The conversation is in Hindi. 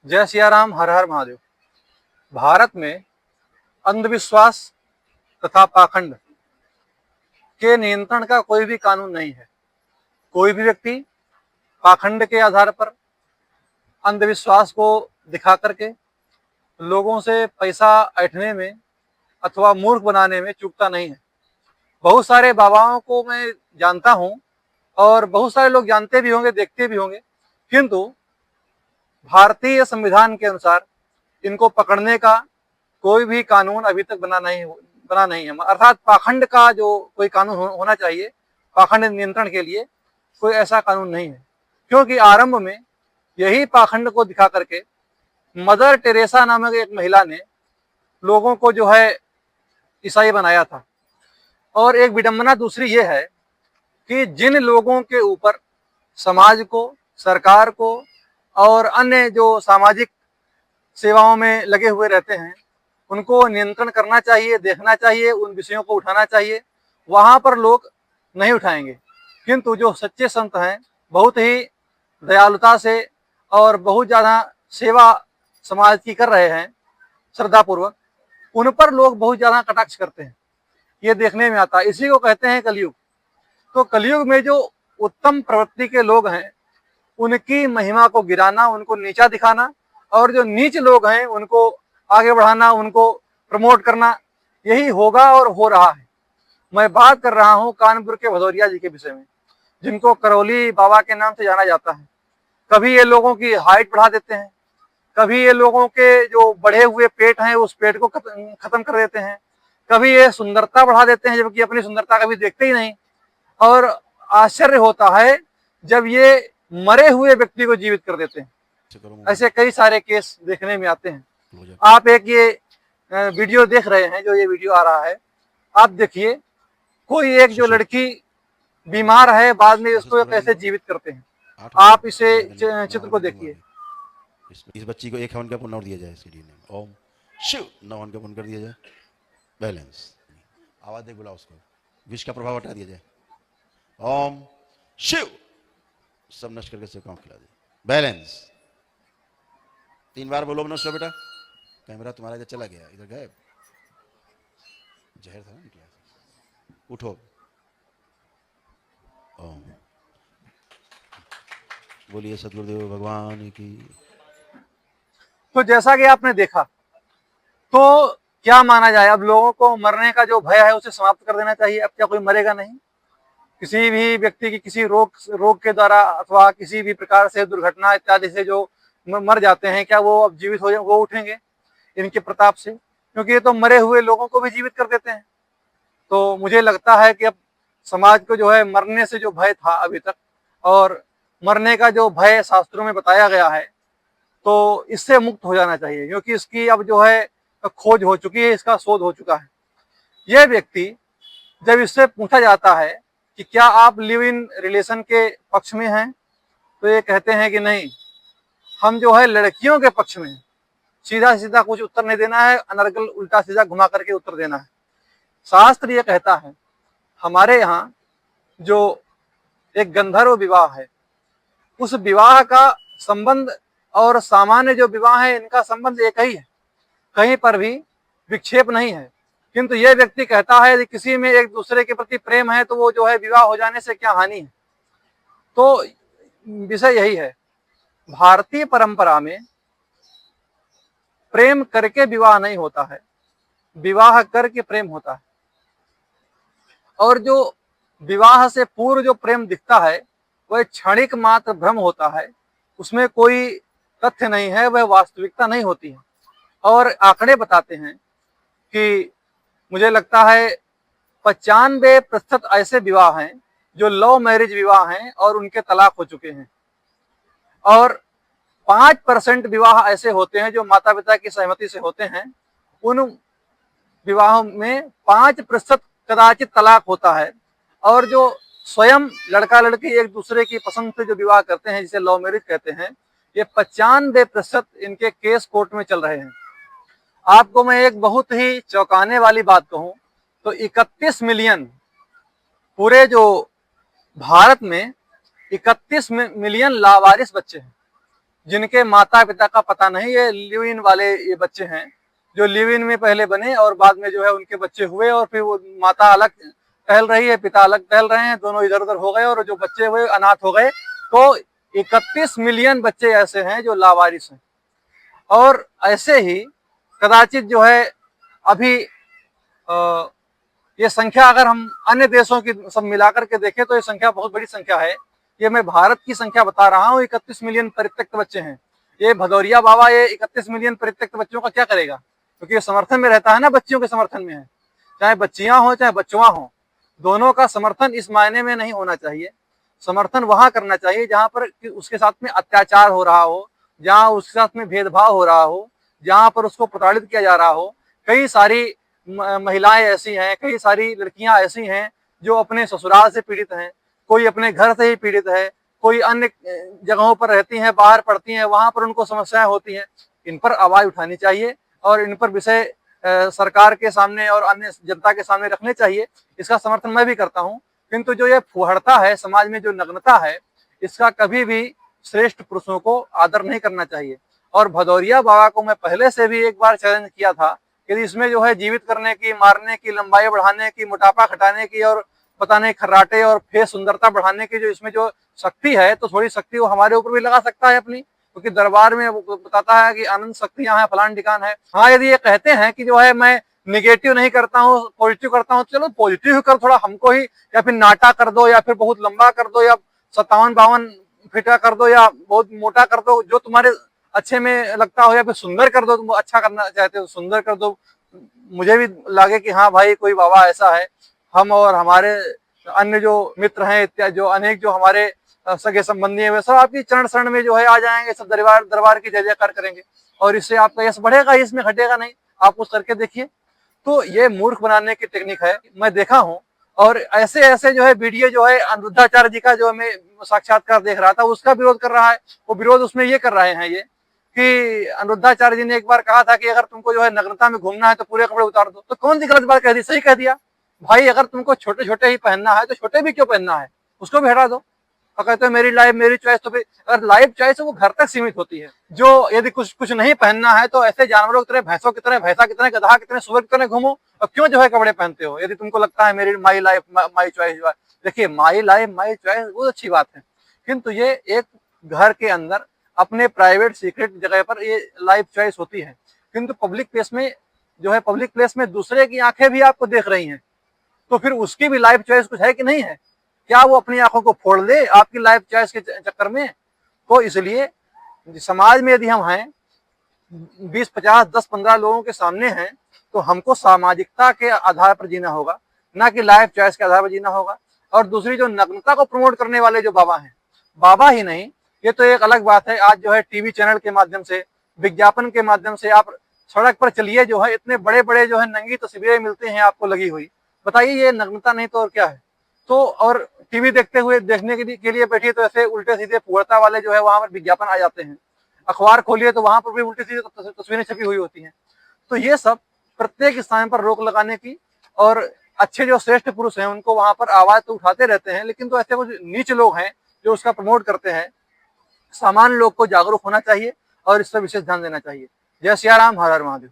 जय सिया राम, हर हर महादेव। भारत में अंधविश्वास तथा पाखंड के नियंत्रण का कोई भी कानून नहीं है। कोई भी व्यक्ति पाखंड के आधार पर अंधविश्वास को दिखा करके लोगों से पैसा ऐंठने में अथवा मूर्ख बनाने में चूकता नहीं है। बहुत सारे बाबाओं को मैं जानता हूं और बहुत सारे लोग जानते भी होंगे, देखते भी होंगे, किंतु भारतीय संविधान के अनुसार इनको पकड़ने का कोई भी कानून अभी तक बना नहीं है। अर्थात पाखंड का जो कोई कानून होना चाहिए पाखंड नियंत्रण के लिए, कोई ऐसा कानून नहीं है। क्योंकि आरंभ में यही पाखंड को दिखा करके मदर टेरेसा नामक एक महिला ने लोगों को जो है ईसाई बनाया था। और एक विडंबना दूसरी ये है कि जिन लोगों के ऊपर समाज को, सरकार को और अन्य जो सामाजिक सेवाओं में लगे हुए रहते हैं, उनको नियंत्रण करना चाहिए, देखना चाहिए, उन विषयों को उठाना चाहिए, वहां पर लोग नहीं उठाएंगे। किंतु जो सच्चे संत हैं, बहुत ही दयालुता से और बहुत ज़्यादा सेवा समाज की कर रहे हैं श्रद्धापूर्वक, उन पर लोग बहुत ज़्यादा कटाक्ष करते हैं। ये देखने में आता है। इसी को कहते हैं कलयुग। तो कलयुग में जो उत्तम प्रवृत्ति के लोग हैं, उनकी महिमा को गिराना, उनको नीचा दिखाना, और जो नीच लोग हैं उनको आगे बढ़ाना, उनको प्रमोट करना, यही होगा और हो रहा है। मैं बात कर रहा हूं कानपुर के भदौरिया जी के विषय में, जिनको करौली बाबा के नाम से जाना जाता है। कभी ये लोगों की हाइट बढ़ा देते हैं, कभी ये लोगों के जो बढ़े हुए पेट हैं उस पेट को खत्म कर देते हैं, कभी ये सुंदरता बढ़ा देते हैं जबकि अपनी सुंदरता कभी देखते ही नहीं। और आश्चर्य होता है जब ये मरे हुए व्यक्ति को जीवित कर देते हैं। ऐसे कई सारे केस देखने में आते हैं। आप एक ये वीडियो देख रहे हैं, जो ये वीडियो आ रहा है, आप देखिए, कोई एक जो लड़की बीमार है, बाद में उसको कैसे जीवित करते हैं। आप इसे चित्र को देखिए। इस बच्ची को 1 हवन का पुण्य और दिया जाए। सीढ़ी ने ओम शिव 9 हवन का पुण्य कर दिया जाए। बैलेंस आवाज देख, बुला उसको, विष का प्रभाव हटा दिया जाए। ओम शिव सब नष्ट करके सब काम खिला दे। बैलेंस 3 बार बोलो नष्ट बेटा। कैमरा तुम्हारा इधर चला गया, इधर गायब, जहर था ना निकला। उठो। ओम बोलिए सदगुरुदेव भगवान की। तो जैसा कि आपने देखा, तो क्या माना जाए, अब लोगों को मरने का जो भय है उसे समाप्त कर देना चाहिए। अब क्या कोई मरेगा नहीं? किसी भी व्यक्ति की किसी रोग के द्वारा अथवा किसी भी प्रकार से दुर्घटना इत्यादि से जो मर जाते हैं, क्या वो अब जीवित हो जाए, वो उठेंगे इनके प्रताप से? क्योंकि ये तो मरे हुए लोगों को भी जीवित कर देते हैं। तो मुझे लगता है कि अब समाज को जो है मरने से जो भय था अभी तक, और मरने का जो भय शास्त्रों में बताया गया है, तो इससे मुक्त हो जाना चाहिए। क्योंकि इसकी अब जो है खोज हो चुकी है, इसका शोध हो चुका है। यह व्यक्ति जब इससे पूछा जाता है कि क्या आप लिव इन रिलेशन के पक्ष में हैं, तो ये कहते हैं कि नहीं, हम जो है लड़कियों के पक्ष में हैं। सीधा सीधा कुछ उत्तर नहीं देना है, अनर्गल उल्टा सीधा घुमा करके उत्तर देना है। शास्त्र ये कहता है, हमारे यहाँ जो एक गंधर्व विवाह है, उस विवाह का संबंध और सामान्य जो विवाह है, इनका संबंध एक ही है, कहीं पर भी विक्षेप नहीं है। किंतु यह व्यक्ति कहता है कि किसी में एक दूसरे के प्रति प्रेम है तो वो जो है विवाह हो जाने से क्या हानि है। तो विषय यही है, भारतीय परंपरा में प्रेम करके विवाह नहीं होता है, विवाह करके प्रेम होता है। और जो विवाह से पूर्व जो प्रेम दिखता है वह क्षणिक मात्र भ्रम होता है, उसमें कोई तथ्य नहीं है, वह वास्तविकता नहीं होती है। और आंकड़े बताते हैं कि मुझे लगता है 95% ऐसे विवाह हैं जो लव मैरिज विवाह हैं और उनके तलाक हो चुके हैं, और 5% विवाह ऐसे होते हैं जो माता पिता की सहमति से होते हैं। उन विवाहों में 5% कदाचित तलाक होता है। और जो स्वयं लड़का लड़की एक दूसरे की पसंद से जो विवाह करते हैं, जिसे लव मैरिज कहते हैं, ये 95% इनके केस कोर्ट में चल रहे हैं। आपको मैं एक बहुत ही चौंकाने वाली बात कहूं तो 31 मिलियन, पूरे जो भारत में 31 मिलियन लावारिस बच्चे हैं। जिनके माता पिता का पता नहीं, ये लिव इन वाले ये बच्चे हैं जो लिव इन में पहले बने और बाद में जो है उनके बच्चे हुए और फिर वो माता अलग टहल रही है, पिता अलग टहल रहे हैं, दोनों इधर उधर हो गए और जो बच्चे हुए अनाथ हो गए। तो 31 मिलियन बच्चे ऐसे हैं जो लावारिस हैं। और ऐसे ही कदाचित जो है अभी ये संख्या अगर हम अन्य देशों की सब मिलाकर के देखें तो ये संख्या बहुत बड़ी संख्या है। ये मैं भारत की संख्या बता रहा हूँ, 31 मिलियन परित्यक्त बच्चे हैं। ये भदौरिया बाबा ये 31 मिलियन परित्यक्त बच्चों का क्या करेगा, क्योंकि ये समर्थन में रहता है ना, बच्चियों के समर्थन में है, चाहे बच्चियां हो चाहे बच्चुआ हो, दोनों का समर्थन इस मायने में नहीं होना चाहिए। समर्थन वहां करना चाहिए जहां पर उसके साथ में अत्याचार हो रहा हो, जहां उसके साथ में भेदभाव हो रहा हो, जहां पर उसको प्रताड़ित किया जा रहा हो। कई सारी महिलाएं ऐसी हैं, कई सारी लड़कियां ऐसी हैं जो अपने ससुराल से पीड़ित हैं, कोई अपने घर से ही पीड़ित है, कोई अन्य जगहों पर रहती हैं, बाहर पढ़ती हैं, वहां पर उनको समस्याएं होती हैं। इन पर आवाज उठानी चाहिए और इन पर विषय सरकार के सामने और अन्य जनता के सामने रखने चाहिए। इसका समर्थन मैं भी करता हूँ, किंतु जो ये फुहड़ता है समाज में, जो नग्नता है, इसका कभी भी श्रेष्ठ पुरुषों को आदर नहीं करना चाहिए। और भदौरिया बाबा को मैं पहले से भी एक बार चैलेंज किया था कि इसमें जो है जीवित करने की, मारने की, लंबाई बढ़ाने की, मोटापा घटाने की और पता नहीं खर्राटे और फेस सुंदरता बढ़ाने की जो इसमें जो शक्ति है, तो थोड़ी शक्ति वो हमारे ऊपर भी लगा सकता है अपनी, क्योंकि दरबार में वो बताता है कि अनंत शक्तियां हैं, फलान ठिकान है। हाँ, यदि ये कहते हैं कि जो है मैं निगेटिव नहीं करता हूँ, पॉजिटिव करता हूँ, चलो पॉजिटिव कर थोड़ा हमको ही, या फिर नाटा कर दो, या फिर बहुत लंबा कर दो, या 57-52 फीटा कर दो, या बहुत मोटा कर दो, जो तुम्हारे अच्छे में लगता हो, या फिर सुंदर कर दो, तुम अच्छा करना चाहते हो सुंदर कर दो, मुझे भी लगे कि हाँ भाई कोई बाबा ऐसा है। हम और हमारे अन्य जो मित्र हैं इत्यादि, जो अनेक जो हमारे सगे संबंधी हैं, वे सब आपकी चरण शरण में जो है आ जाएंगे, सब दरबार की जय जयकार करेंगे और इससे आपका यश बढ़ेगा, इसमें घटेगा नहीं। आप कुछ करके देखिए। तो ये मूर्ख बनाने की टेक्निक है, मैं देखा हूँ। और ऐसे ऐसे जो है वीडियो जो है अनिरुद्धाचार्य जी का जो मैं साक्षात्कार देख रहा था, उसका विरोध कर रहा है। वो विरोध उसमें ये कर रहे हैं ये कि अनिरुद्धाचार्य जी ने एक बार कहा था कि अगर तुमको जो है नग्नता में घूमना है तो पूरे कपड़े उतार दो। तो कौन सी गलत बात कह दी, सही कह दिया भाई। अगर तुमको छोटे छोटे ही पहनना है तो छोटे भी क्यों पहनना है, उसको भी हटा दो। और कहते हैं मेरी लाइफ मेरी चॉइस। तो फिर अगर लाइफ चॉइस है वो घर तक सीमित होती है। जो यदि कुछ कुछ नहीं पहनना है तो ऐसे जानवरों की तरह, भैंसों की तरह, भैंसा की तरह, गधा की तरह, सुअर की तरह घूमो। और क्यों जो है कपड़े पहनते हो, यदि तुमको लगता है मेरी माई लाइफ माई चॉइस। देखिए, माई लाइफ माई चॉइस वो अच्छी बात है, किंतु ये एक घर के अंदर अपने प्राइवेट सीक्रेट जगह पर ये लाइफ चॉइस होती है। किंतु पब्लिक प्लेस में जो है, पब्लिक प्लेस में दूसरे की आंखें भी आपको देख रही हैं, तो फिर उसकी भी लाइफ चॉइस कुछ है कि नहीं है। क्या वो अपनी आंखों को फोड़ ले आपकी लाइफ चॉइस के चक्कर में। तो इसलिए समाज में यदि हम हैं 20, 50, 10, 15 लोगों के सामने हैं, तो हमको सामाजिकता के आधार पर जीना होगा, ना कि लाइफ चॉइस के आधार पर जीना होगा। और दूसरी जो नग्नता को प्रमोट करने वाले जो बाबा हैं, बाबा ही नहीं, ये तो एक अलग बात है। आज जो है टीवी चैनल के माध्यम से, विज्ञापन के माध्यम से आप सड़क पर चलिए, जो है इतने बड़े बड़े जो है नंगी तस्वीरें मिलती हैं आपको लगी हुई। बताइए ये नग्नता नहीं तो और क्या है। तो और टीवी देखते हुए देखने के लिए बैठिए तो ऐसे उल्टे सीधे पुअर्ता वाले जो है वहां पर विज्ञापन आ जाते हैं। अखबार खोलिए तो वहां पर भी उल्टी सीधे तस्वीरें छपी हुई होती हैं। तो ये सब प्रत्येक स्थान पर रोक लगाने की, और अच्छे जो श्रेष्ठ पुरुष हैं उनको वहां पर आवाज तो उठाते रहते हैं, लेकिन तो ऐसे कुछ नीच लोग हैं जो उसका प्रमोट करते हैं। सामान्य लोग को जागरूक होना चाहिए और इस पर विशेष ध्यान देना चाहिए। जय सिया राम, हर हर महादेव।